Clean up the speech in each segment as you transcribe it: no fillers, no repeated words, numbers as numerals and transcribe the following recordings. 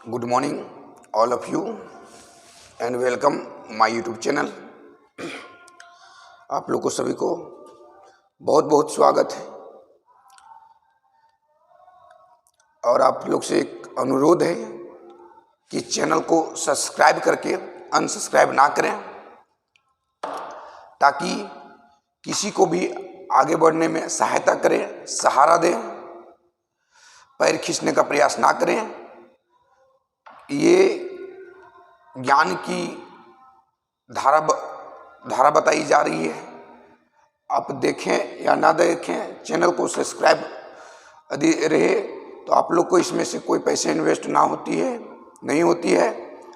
Good morning all of you and welcome my YouTube channel. आप लोग को सभी को बहुत बहुत स्वागत है और आप लोग से एक अनुरोध है कि चैनल को सब्सक्राइब करके अनसब्सक्राइब ना करें ताकि किसी को भी आगे बढ़ने में सहायता करें, सहारा दें, पैर खींचने का प्रयास ना करें। ये ज्ञान की धारा बताई जा रही है। आप देखें या ना देखें, चैनल को सब्सक्राइब यदि रहे तो आप लोग को इसमें से कोई पैसे इन्वेस्ट नहीं होती है।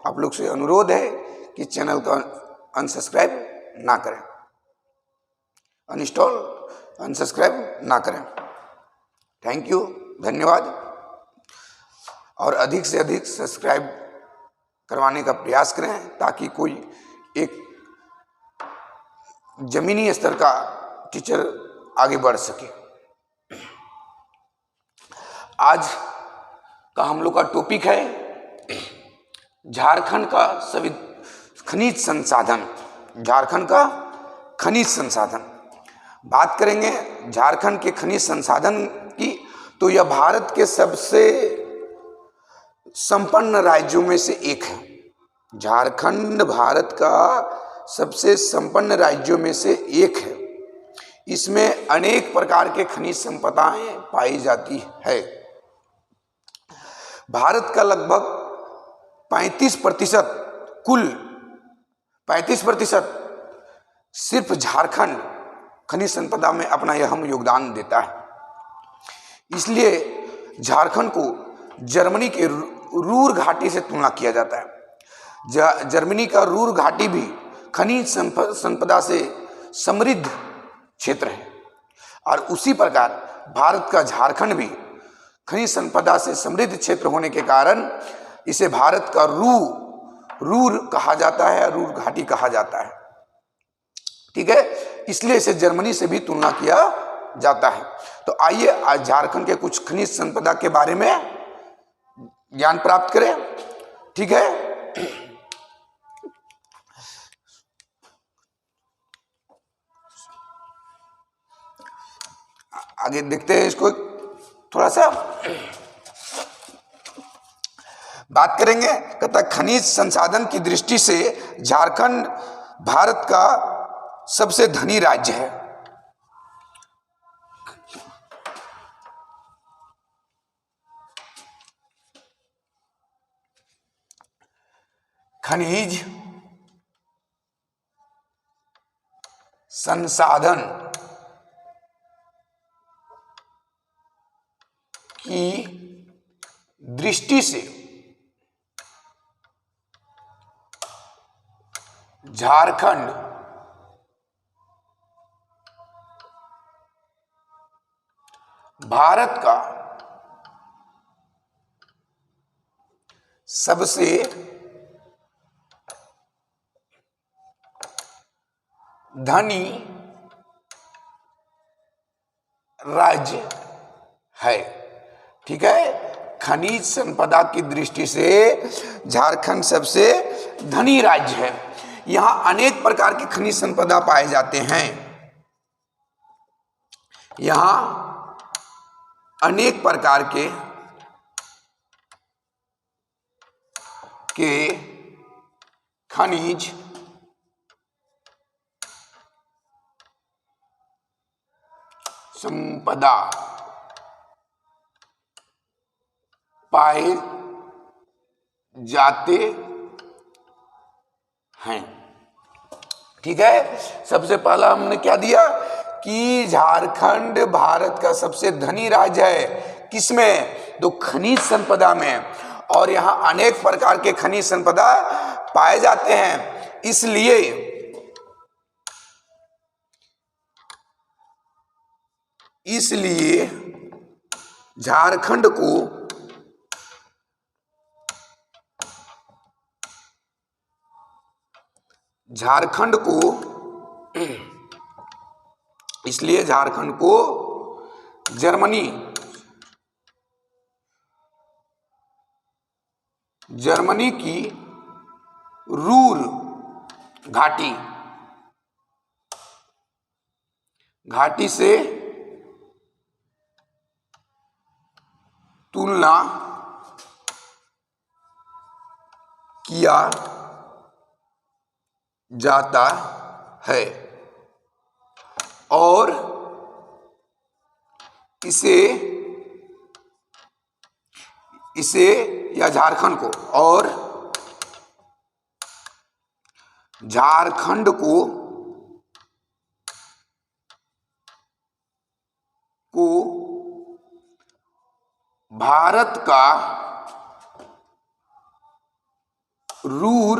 आप लोग से अनुरोध है कि चैनल का अनसब्सक्राइब ना करें, अनइंस्टॉल अनसब्सक्राइब ना करें। थैंक यू, धन्यवाद। और अधिक से अधिक सब्सक्राइब करवाने का प्रयास करें ताकि कोई एक जमीनी स्तर का टीचर आगे बढ़ सके। आज का हम लोग का टॉपिक है झारखंड का खनिज संसाधन। झारखंड का खनिज संसाधन बात करेंगे झारखंड के खनिज संसाधन की, तो यह भारत के सबसे संपन्न राज्यों में से एक है। झारखंड भारत का सबसे संपन्न राज्यों में से एक है। इसमें अनेक प्रकार के खनिज संपदाएं पाई जाती है। भारत का लगभग 35% कुल 35% सिर्फ झारखंड खनिज संपदा में अपना अहम योगदान देता है। इसलिए झारखंड को जर्मनी के रूर घाटी से तुलना किया जाता है। जर्मनी का रूर घाटी भी खनिज संपदा से समृद्ध क्षेत्र है और उसी प्रकार भारत का झारखंड भी खनिज संपदा से समृद्ध क्षेत्र होने के कारण इसे भारत का रूर कहा जाता है, रूर घाटी कहा जाता है। ठीक है, इसलिए इसे जर्मनी से भी तुलना किया जाता है। तो आइए आज झारखंड के कुछ खनिज संपदा के बारे में ज्ञान प्राप्त करें। ठीक है, आगे देखते हैं इसको। थोड़ा सा बात करेंगे। कहता खनिज संसाधन की दृष्टि से झारखंड भारत का सबसे धनी राज्य है। खनिज संसाधन की दृष्टि से झारखंड भारत का सबसे धनी राज्य है। ठीक है, खनिज संपदा की दृष्टि से झारखंड सबसे धनी राज्य है। यहां अनेक प्रकार की खनिज संपदा पाए जाते हैं। यहां अनेक प्रकार के खनिज संपदा पाए जाते हैं। ठीक है, सबसे पहला हमने क्या दिया कि झारखंड भारत का सबसे धनी राज्य है। किसमें? तो खनिज संपदा में। और यहां अनेक प्रकार के खनिज संपदा पाए जाते हैं। इसलिए झारखंड को जर्मनी जर्मनी की रूर घाटी से तुलना किया जाता है और इसे या झारखंड को और झारखंड को भारत का रूर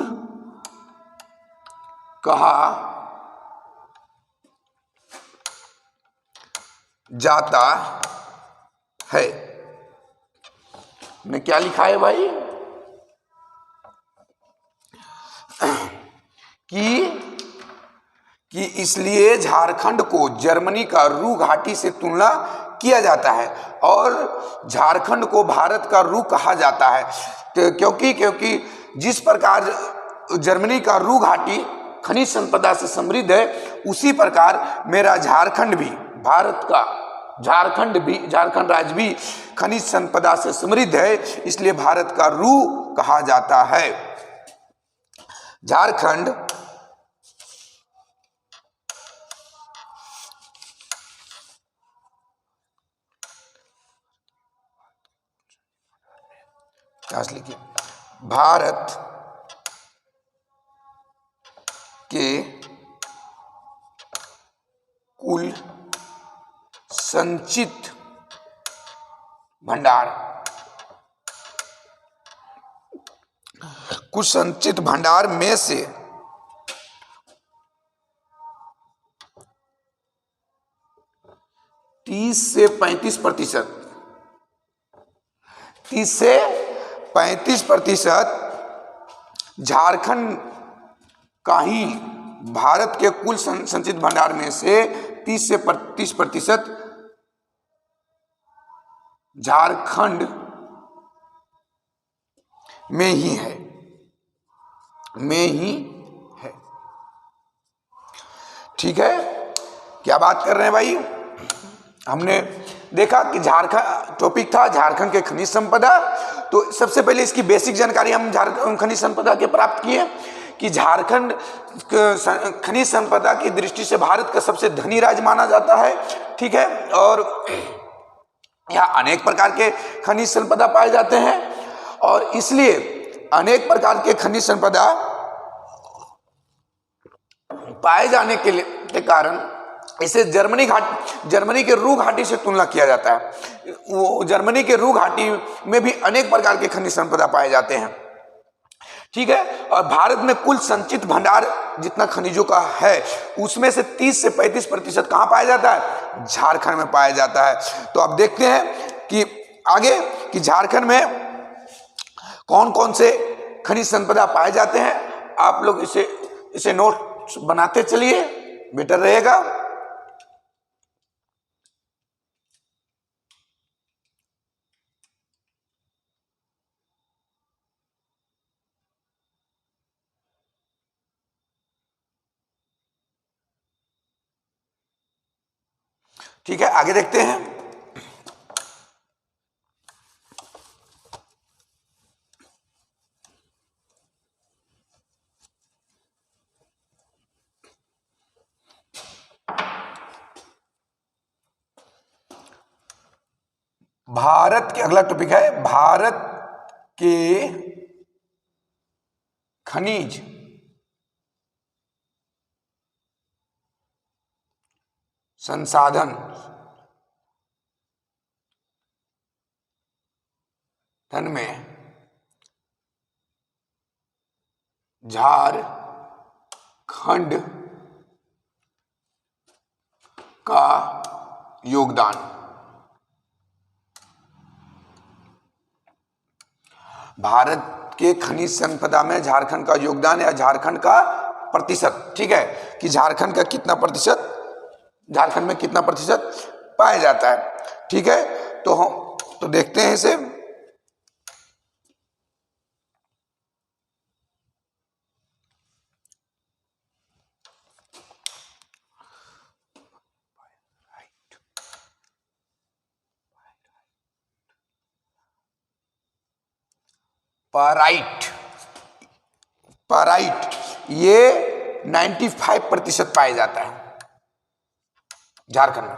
कहा जाता है। मैं क्या लिखा है भाई कि इसलिए झारखंड को जर्मनी का रू घाटी से तुलना किया जाता है और झारखंड को भारत का रू कहा जाता है। तो क्योंकि जिस प्रकार जर्मनी का रू घाटी खनिज संपदा से समृद्ध है, उसी प्रकार मेरा झारखंड भी झारखंड राज्य भी खनिज संपदा से समृद्ध है, इसलिए भारत का रू कहा जाता है। झारखंड लिखिए, भारत के कुल संचित भंडार में से 30 से 35% झारखंड का ही भारत के कुल संचित भंडार में से 30 से 35% झारखंड में ही है। ठीक है, क्या बात कर रहे हैं भाई। हमने देखा कि झारखंड टॉपिक था झारखंड के खनिज संपदा। तो सबसे पहले इसकी बेसिक जानकारी हम झारखंड खनिज संपदा के प्राप्त किए कि झारखंड खनिज संपदा की दृष्टि से भारत का सबसे धनी राज्य माना जाता है। ठीक है, और यहाँ अनेक प्रकार के खनिज संपदा पाए जाते हैं और इसलिए अनेक प्रकार के खनिज संपदा पाए जाने के कारण इसे जर्मनी के रू घाटी से तुलना किया जाता है। वो जर्मनी के रू घाटी में भी अनेक प्रकार के खनिज संपदा पाए जाते हैं। ठीक है, और भारत में कुल संचित भंडार जितना खनिजों का है उसमें से 30 से 35% कहाँ पाया जाता है? झारखंड में पाया जाता है। तो अब देखते हैं कि आगे कि झारखंड में कौन कौन से खनिज संपदा पाए जाते हैं। आप लोग इसे नोट बनाते चलिए, बेटर रहेगा। ठीक है, आगे देखते हैं। भारत के अगला टॉपिक है भारत के खनिज संसाधन में झारखंड का योगदान। भारत के खनिज संपदा में झारखंड का योगदान या झारखंड का प्रतिशत। ठीक है, कि झारखंड का कितना प्रतिशत, झारखंड में कितना प्रतिशत पाया जाता है। ठीक है, तो देखते हैं इसे। पाराइट, पाराइट ये 95% पाया जाता है झारखंड में।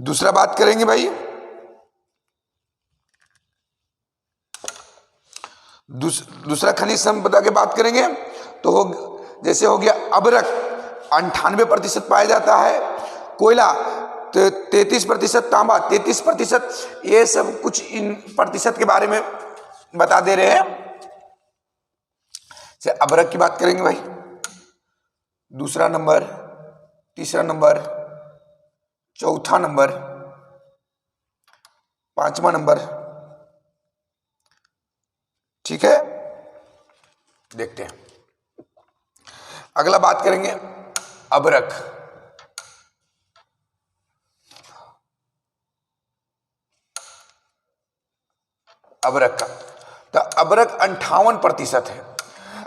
दूसरा बात करेंगे भाई, दूसरा खनिज संपदा की बात करेंगे तो जैसे हो गया अबरक 98% पाया जाता है, कोयला 33%, तांबा 33%। ये सब कुछ इन प्रतिशत के बारे में बता दे रहे हैं। से अबरक की बात करेंगे भाई, दूसरा नंबर, तीसरा नंबर, चौथा नंबर, पांचवा नंबर, ठीक है। देखते हैं अगला बात करेंगे अबरक। अबरक का तो अबरक 58% है,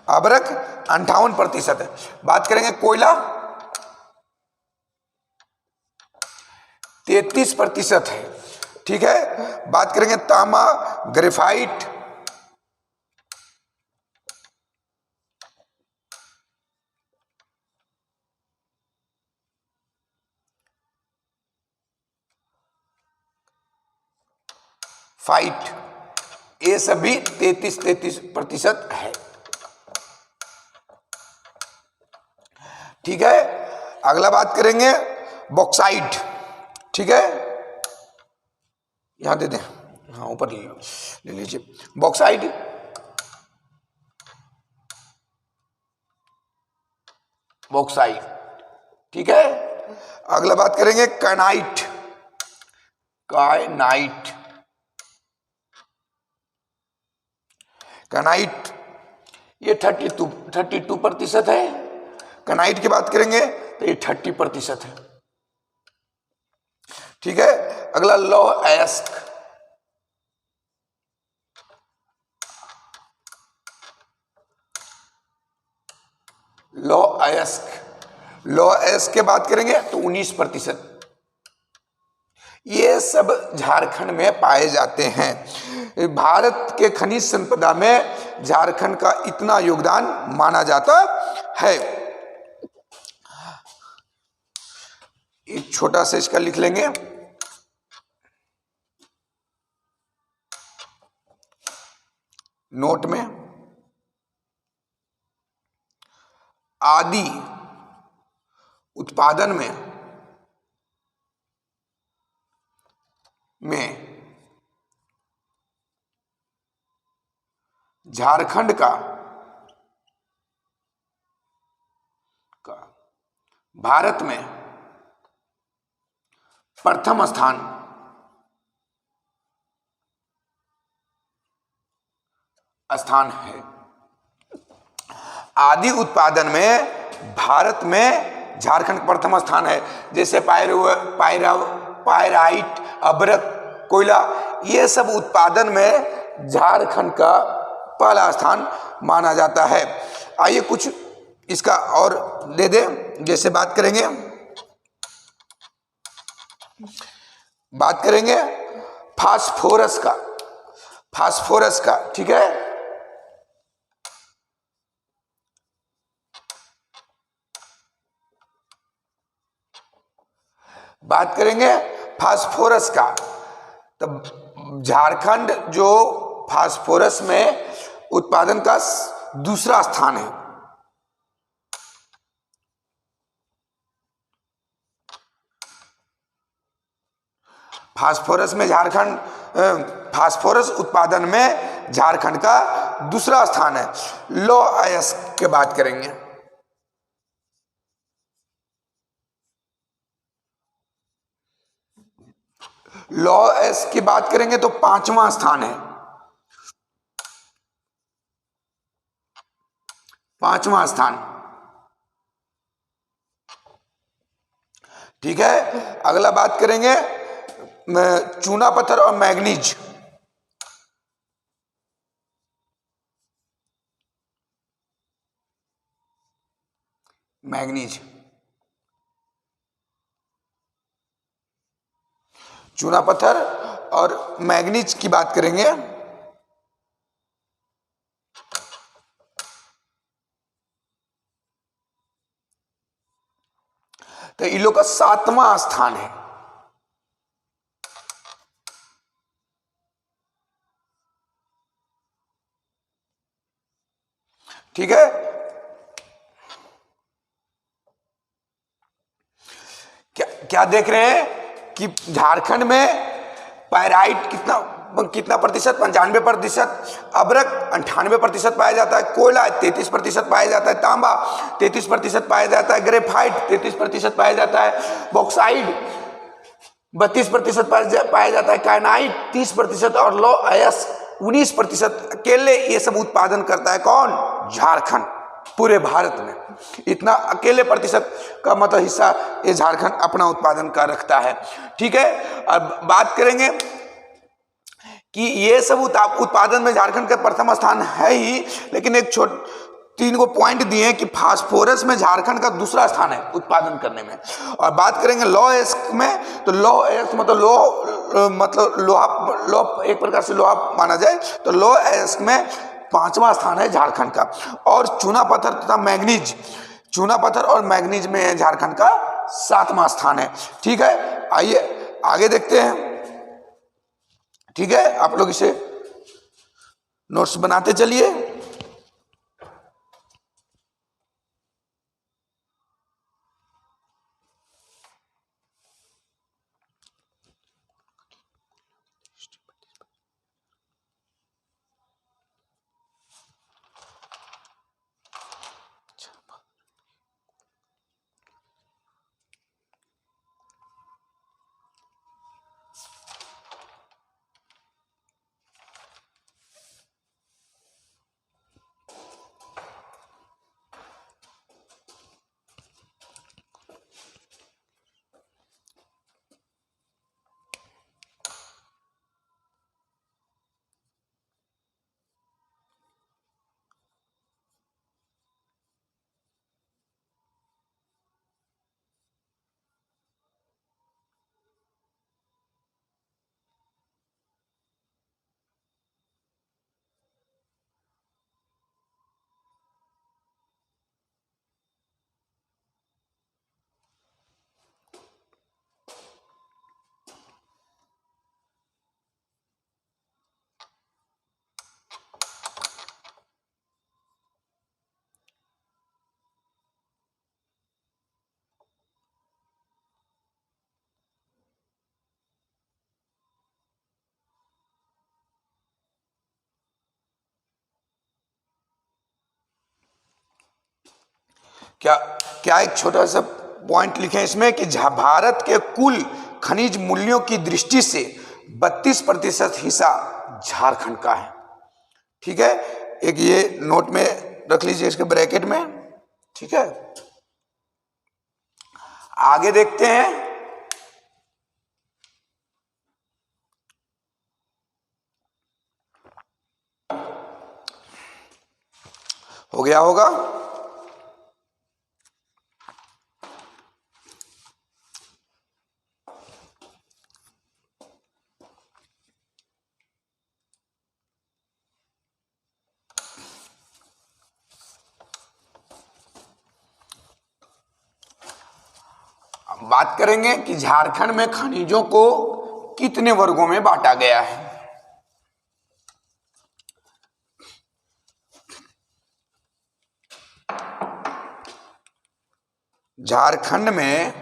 अबरक 58% है। बात करेंगे कोयला 33% है, ठीक है। बात करेंगे तांबा, ग्रेफाइट 5, ये सभी 33% है, ठीक है। अगला बात करेंगे बॉक्साइट, ठीक है, यहां दे दें, हाँ ऊपर ले लीजिए बॉक्साइट। बॉक्साइट, ठीक है। अगला बात करेंगे काइनाइट, काइनाइट, काइनाइट ये 32% है। काइनाइट की बात करेंगे तो ये 30% है, ठीक है। अगला लौह अयस्क, लौह अयस्क, लौह अयस्क की बात करेंगे तो 19%। ये सब झारखंड में पाए जाते हैं। भारत के खनिज संपदा में झारखंड का इतना योगदान माना जाता है। एक छोटा सा इसका लिख लेंगे, नोट में, आदि उत्पादन में झारखंड का भारत में प्रथम स्थान है। आदि उत्पादन में भारत में झारखंड प्रथम स्थान है। जैसे पायराइट, अबरक, कोयला, ये सब उत्पादन में झारखंड का पहला स्थान माना जाता है। आइए कुछ इसका और दे दें। जैसे बात करेंगे फास्फोरस का, फास्फोरस का, ठीक है। बात करेंगे फास्फोरस का, तो झारखंड जो फास्फोरस में उत्पादन का दूसरा स्थान है। फास्फोरस में झारखंड, फास्फोरस उत्पादन में झारखंड का दूसरा स्थान है। लौह अयस्क की बात करेंगे, लौह अयस्क की बात करेंगे तो 5वां स्थान है, 5वां स्थान, ठीक है। अगला बात करेंगे चूना पत्थर और मैग्नीज। मैग्नीज, चूना पत्थर और मैग्नीज की बात करेंगे। तो इन लोग का 7वां स्थान है। ठीक है, क्या क्या देख रहे हैं कि झारखंड में पायराइट कितना कितना प्रतिशत, 95%, अब्रक 98% पाया जाता है, कोयला 33% पाया जाता है, तांबा 33% पाया जाता है, ग्रेफाइट 33% पाया जाता है, बॉक्साइड 32% पाया जाता है, काइनाइट 30% और लौह अयस्क 19%। अकेले ये सब उत्पादन करता है कौन? झारखंड। पूरे भारत में इतना अकेले प्रतिशत का मतलब हिस्सा ये झारखंड अपना उत्पादन का रखता है। ठीक है, अब बात करेंगे कि ये सब उत्पादन में झारखंड का प्रथम स्थान है ही, लेकिन एक 3 को पॉइंट दिए हैं कि फास्फोरस में झारखंड का दूसरा स्थान है उत्पादन करने में। और बात करेंगे लौह अयस्क में, तो लौह अयस्क मतलब लोहा एक प्रकार से लोहा माना जाए, तो लौह अयस्क में 5वां स्थान है झारखंड का। और चूना पत्थर तथा मैग्नीज, चूना पत्थर और मैग्नीज में झारखंड का 7वां स्थान है। ठीक है, आइए आगे देखते हैं। ठीक है, आप लोग इसे नोट्स बनाते चलिए। क्या क्या एक छोटा सा पॉइंट लिखें इसमें कि भारत के कुल खनिज मूल्यों की दृष्टि से 32% हिस्सा झारखंड का है। ठीक है, एक ये नोट में रख लीजिए इसके ब्रैकेट में। ठीक है, आगे देखते हैं। हो गया होगा। बात करेंगे कि झारखंड में खनिजों को कितने वर्गों में बांटा गया है। झारखंड में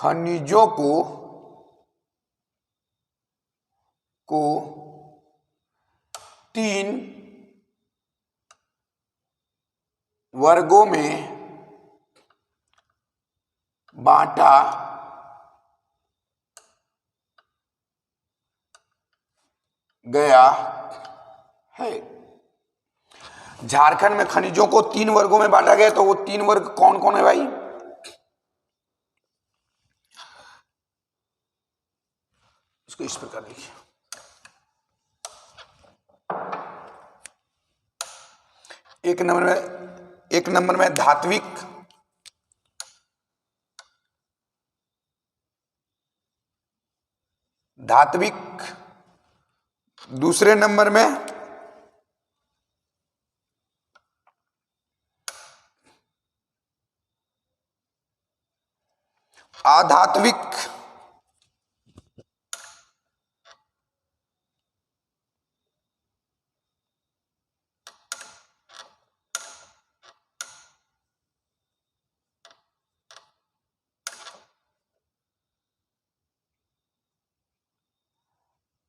खनिजों को 3 वर्गों में बांटा गया है। झारखंड में खनिजों को 3 वर्गों में बांटा गया, तो वो 3 वर्ग कौन कौन है भाई? इसको इस प्रकार लिखिए। एक नंबर में धात्विक, दूसरे नंबर में अधात्विक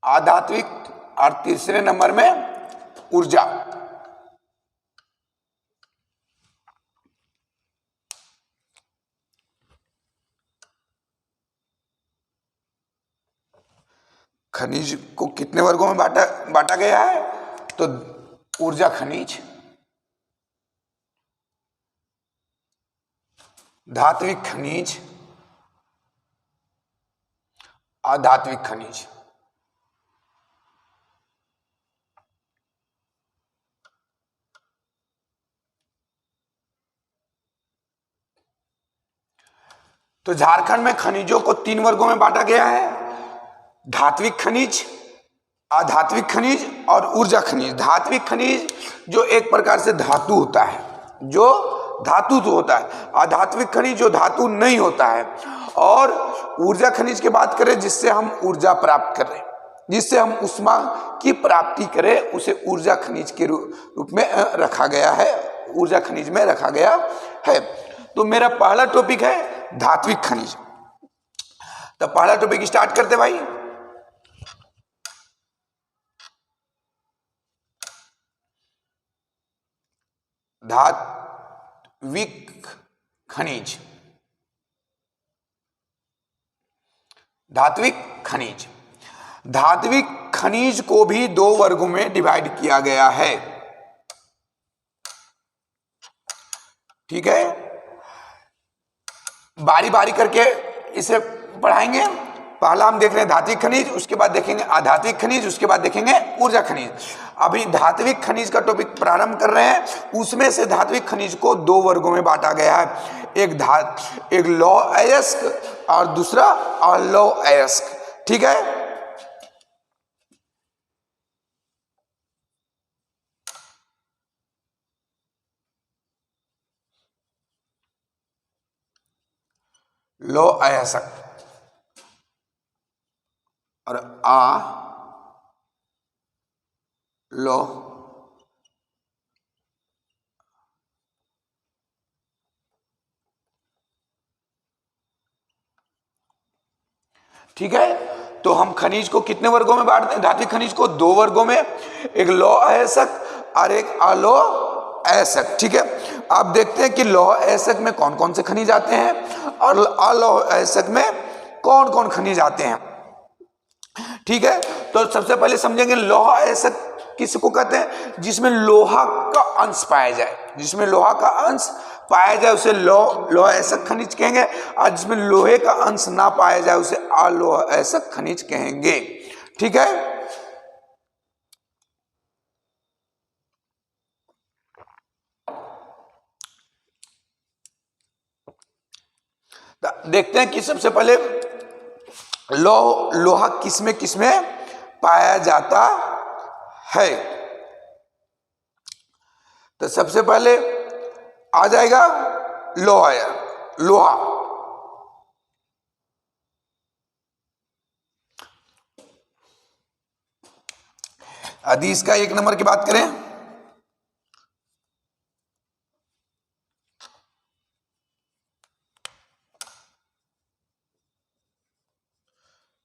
आध्यात्मिक और तीसरे नंबर में ऊर्जा। खनिज को कितने वर्गों में बांटा बांटा गया है? तो ऊर्जा खनिज, धात्विक खनिज, अधात्विक खनिज। तो झारखंड में खनिजों को 3 वर्गों में बांटा गया है: धात्विक खनिज, अधात्विक खनिज और ऊर्जा खनिज। धात्विक खनिज जो एक प्रकार से धातु होता है, जो धातु तो होता है। अधात्विक खनिज जो धातु नहीं होता है। और ऊर्जा खनिज की बात करें जिससे हम ऊर्जा प्राप्त करें, जिससे हम उष्मा की प्राप्ति करें, उसे ऊर्जा खनिज के रूप में रखा गया है, ऊर्जा खनिज में रखा गया है। तो मेरा पहला टॉपिक है धात्विक खनिज। तो पहला टॉपिक स्टार्ट करते भाई। धात्विक खनिज। धात्विक खनिज, धात्विक खनिज को भी 2 वर्गों में डिवाइड किया गया है। ठीक है, बारी बारी करके इसे पढ़ाएंगे। पहला हम देख रहे हैं धात्विक खनिज, उसके बाद देखेंगे अधात्विक खनिज, उसके बाद देखेंगे ऊर्जा खनिज। अभी धात्विक खनिज का टॉपिक प्रारंभ कर रहे हैं। उसमें से धात्विक खनिज को 2 वर्गों में बांटा गया है, एक लौह अयस्क और दूसरा अलौह अयस्क। ठीक है, लौह अयस्क और लौह ठीक है। तो हम खनिज को कितने वर्गों में बांटते हैं? धात्विक खनिज को 2 वर्गों में, एक लौह अयस्क और एक अलौह अयस्क। ठीक है, आप देखते हैं कि लौह अयस्क में कौन कौन से खनिज आते हैं और अलौह अयस्क में कौन कौन खनिज आते हैं। ठीक है, तो सबसे पहले समझेंगे लौह अयस्क किसको कहते हैं? जिसमें लोहा का अंश पाया जाए, जिसमें लोहा का अंश पाया जाए उसे लौह अयस्क खनिज कहेंगे, और जिसमें लोहे का अंश ना पाया जाए उसे अलौह अयस्क खनिज कहेंगे। ठीक है, देखते हैं कि सबसे पहले लोहा किसमें पाया जाता है। तो सबसे पहले आ जाएगा लोहा। हदीस का 1 नंबर की बात करें,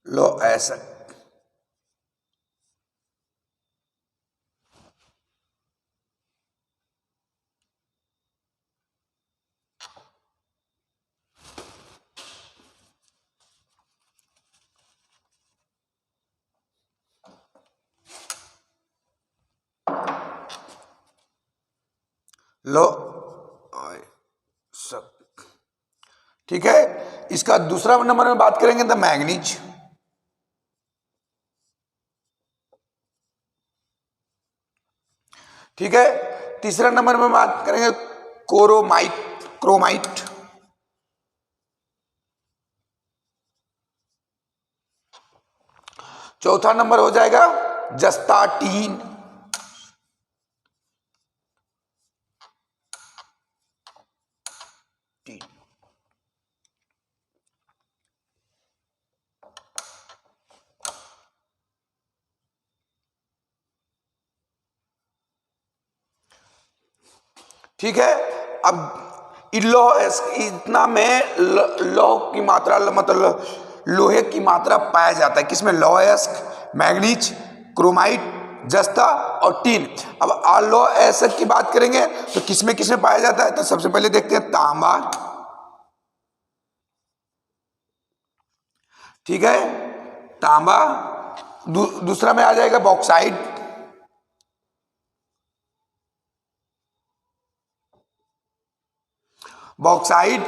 लौह अयस्क। ठीक है, इसका दूसरा नंबर में बात करेंगे तो मैग्नीज। ठीक है, तीसरा नंबर में बात करेंगे क्रोमाइट। चौथा नंबर हो जाएगा जस्ताटीन। ठीक है। अब इतना में लौह की मात्रा, मतलब लोहे की मात्रा पाया जाता है किसमें? लौह अयस्क, मैग्नीज, क्रोमाइट, जस्ता और टीन। अब लौह अयस्क की बात करेंगे तो किसमें किसमें पाया जाता है? तो सबसे पहले देखते हैं तांबा, ठीक है, तांबा। दूसरा में आ जाएगा बॉक्साइट, बॉक्साइट,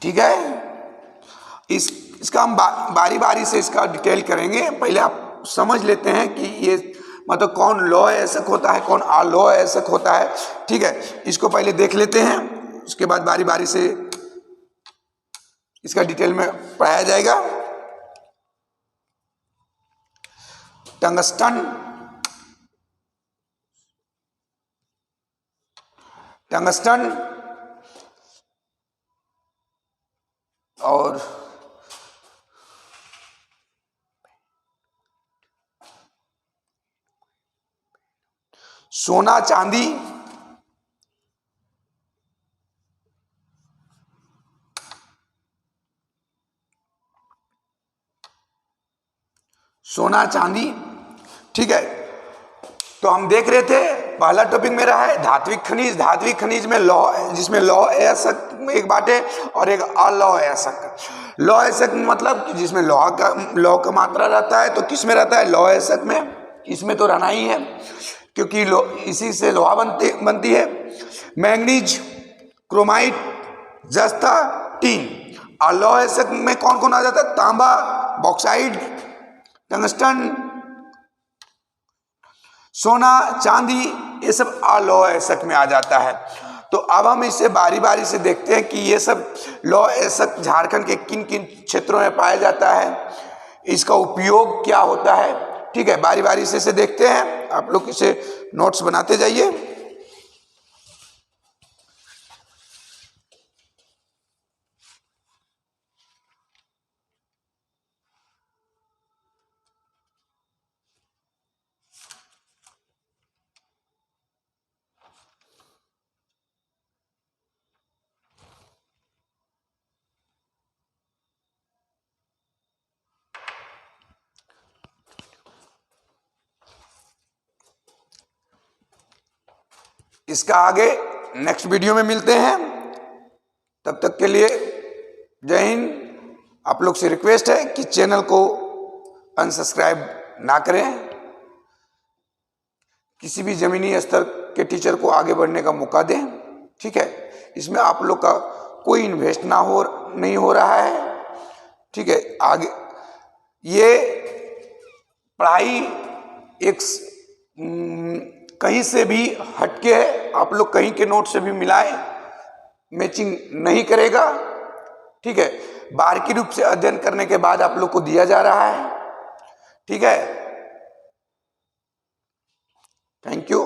ठीक है। इसका हम बारी बारी से इसका डिटेल करेंगे। पहले आप समझ लेते हैं कि ये मतलब कौन लौह अयस्क होता है, कौन अलोह अयस्क होता है, ठीक है। इसको पहले देख लेते हैं, उसके बाद बारी बारी से इसका डिटेल में पढ़ाया जाएगा। टंगस्टन, टंगस्टन और सोना चांदी, सोना चांदी, ठीक है। तो हम देख रहे थे पहला टॉपिक मेरा है धात्विक खनिज। धात्विक खनिज में लौह, जिसमें लौह अयस्क एक बाटे और एक अलौह अयस्क। लौह अयस्क मतलब कि जिसमें लौह का मात्रा रहता है, तो किस में रहता है? लौह अयस्क में। इसमें तो रहना ही है क्योंकि इसी से लोहा बनती है। मैंगनीज, क्रोमाइट, जस्ता, टीन। अलौह अयस्क में कौन कौन आ जाता है? तांबा, बॉक्साइट, टंगस्टन, सोना, चांदी, ये सब अलौह अयस्क में आ जाता है। तो अब हम इसे बारी बारी से देखते हैं कि ये सब लौह अयस्क झारखंड के किन किन क्षेत्रों में पाया जाता है, इसका उपयोग क्या होता है, ठीक है। बारी बारी से इसे देखते हैं, आप लोग इसे नोट्स बनाते जाइए। इसका आगे नेक्स्ट वीडियो में मिलते हैं। तब तक के लिए जय हिंद। आप लोग से रिक्वेस्ट है कि चैनल को अनसब्सक्राइब ना करें। किसी भी जमीनी स्तर के टीचर को आगे बढ़ने का मौका दें, ठीक है। इसमें आप लोग का कोई इन्वेस्ट नहीं हो रहा है, ठीक है। आगे ये पढ़ाई एक कहीं से भी हटके है, आप लोग कहीं के नोट से भी मिलाएं, मैचिंग नहीं करेगा, ठीक है। बारीकी रूप से अध्ययन करने के बाद आप लोग को दिया जा रहा है, ठीक है। Thank you.